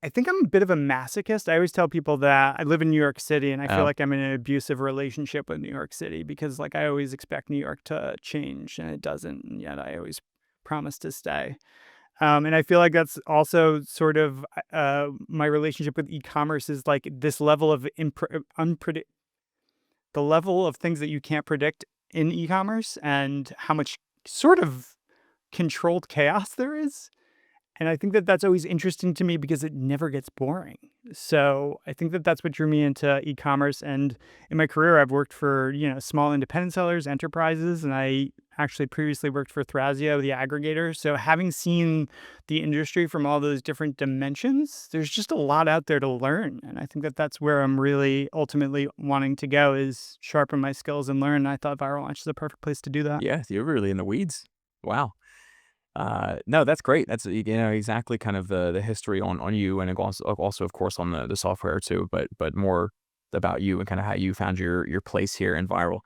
I think I'm a bit of a masochist. I always tell people that I live in New York City and I feel Oh, like I'm in an abusive relationship with New York City because like I always expect New York to change and it doesn't, and yet I always promise to stay. And I feel like that's also sort of my relationship with e-commerce is like this level of the level of things that you can't predict in e-commerce and how much sort of controlled chaos there is. And I think that that's always interesting to me because it never gets boring. So I think that that's what drew me into e-commerce. And in my career, I've worked for, small independent sellers, enterprises, and I actually previously worked for Thrasio, the aggregator. So having seen the industry from all those different dimensions, there's just a lot out there to learn. And I think that that's where I'm really ultimately wanting to go is sharpen my skills and learn. And I thought Viral Launch is the perfect place to do that. yeah, you're really in the weeds. Wow. No, that's great. That's, exactly kind of the history on you, and also, of course, on the software too, but more about you and kinda how you found your place here in Viral.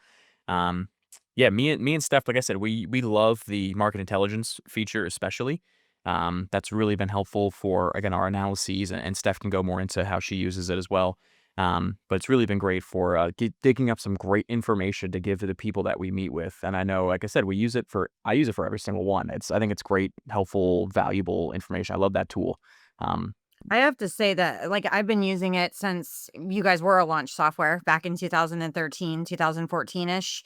Um, yeah, me and Steph, like I said, we love the market intelligence feature especially. That's really been helpful for, again, our analyses, and Steph can go more into how she uses it as well. But it's really been great for, digging up some great information to give to the people that we meet with, and I know, like I said, I use it for every single one. I think it's great, helpful, valuable information. I love that tool. Um, I have to say that, like, I've been using it since you guys were a launch software back in 2013, 2014-ish,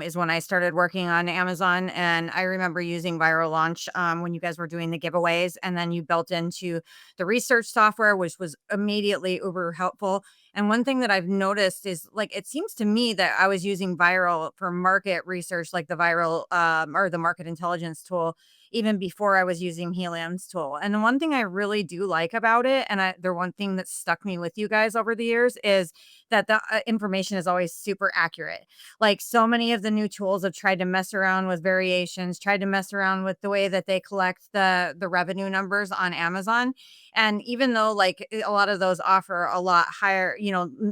is when I started working on Amazon. And I remember using Viral Launch when you guys were doing the giveaways, and then you built into the research software, which was immediately uber helpful. And one thing that I've noticed is, like, it seems to me that I was using Viral for market research, like the Viral or the market intelligence tool, even before I was using Helium's tool. And the one thing I really do like about it, and the one thing that stuck me with you guys over the years, is that the information is always super accurate. Like, so many of the new tools have tried to mess around with variations, tried to mess around with the way that they collect the revenue numbers on Amazon. And even though, like, a lot of those offer a lot higher,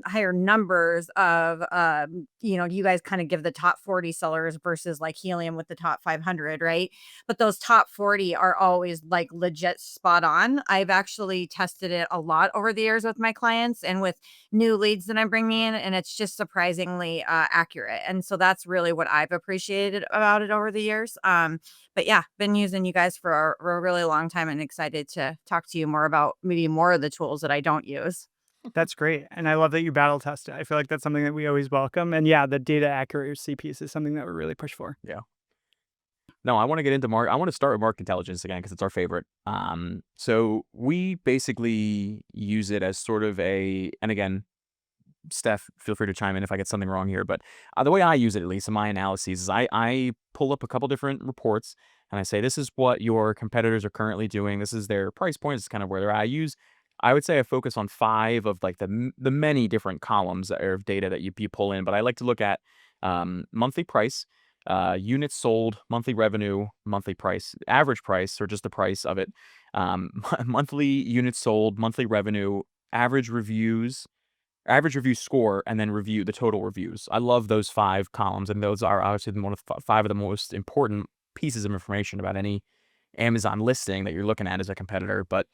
higher numbers of, you guys kind of give the top 40 sellers versus like Helium with the top 500, right? But those top 40 are always like legit spot on. I've actually tested it a lot over the years with my clients and with new leads that I'm bringing in, and it's just surprisingly accurate. And so that's really what I've appreciated about it over the years. But yeah, been using you guys for a really long time and excited to talk to you more about maybe more of the tools that I don't use. That's great, and I love that you battle test it. I feel like that's something that we always welcome, and yeah, the data accuracy piece is something that we really push for. yeah. No, I wanna start with market intelligence again because it's our favorite. So we basically use it as sort of and again, Steph, feel free to chime in if I get something wrong here, but, the way I use it, at least in my analyses, is I pull up a couple different reports, and I say, "This is what your competitors are currently doing. This is their price point. This is kind of where they're at." I would say I focus on 5 of, like, the many different columns that are of data that you pull in, but I like to look at, monthly price, units sold, monthly revenue, monthly price, average price, or just the price of it, monthly units sold, monthly revenue, average reviews, average review score, and then the total reviews. I love those 5 columns, and those are obviously one of 5 of the most important pieces of information about any Amazon listing that you're looking at as a competitor. But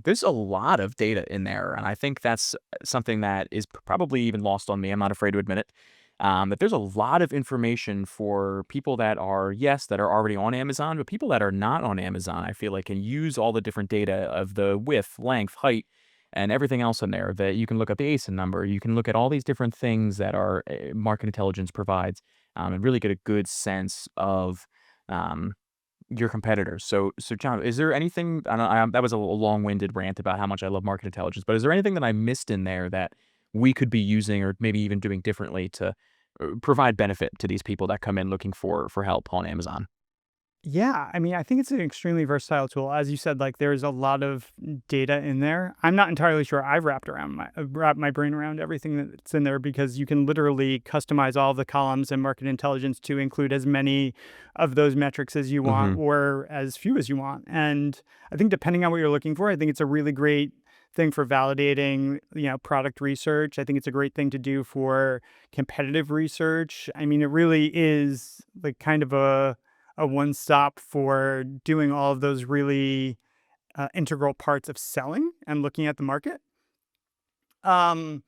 there's a lot of data in there, and I think that's something that is probably even lost on me. I'm not afraid to admit it. That there's a lot of information for people that are, yes, that are already on Amazon, but people that are not on Amazon, I feel like can use all the different data of the width, length, height, and everything else in there that you can look up the ASIN number. You can look at all these different things that our market intelligence provides, and really get a good sense of um, your competitors. So John, is there anything? That was a long-winded rant about how much I love market intelligence, but is there anything that I missed in there that we could be using or maybe even doing differently to provide benefit to these people that come in looking for help on Amazon? Yeah, I mean, I think it's an extremely versatile tool. As you said, like there's a lot of data in there. I'm not entirely sure I've wrapped my brain around everything that's in there because you can literally customize all the columns and market intelligence to include as many of those metrics as you want Hmm. or as few as you want. And I think depending on what you're looking for, I think it's a really great thing for validating, product research. I think it's a great thing to do for competitive research. I mean, it really is like kind of a one stop for doing all of those really integral parts of selling and looking at the market. Um,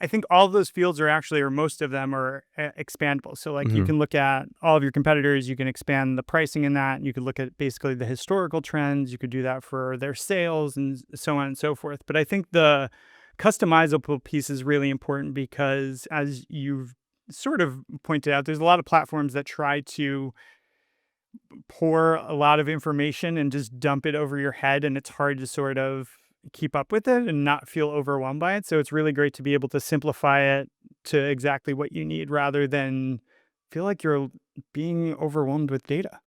I think all of those fields are actually, or most of them are expandable. So like you Mhm. can look at all of your competitors, you can expand the pricing in that. You could look at basically the historical trends. You could do that for their sales and so on and so forth. But I think the customizable piece is really important because as you've sort of pointed out, there's a lot of platforms that try to pour a lot of information and just dump it over your head, and it's hard to sort of keep up with it and not feel overwhelmed by it. So it's really great to be able to simplify it to exactly what you need rather than feel like you're being overwhelmed with data.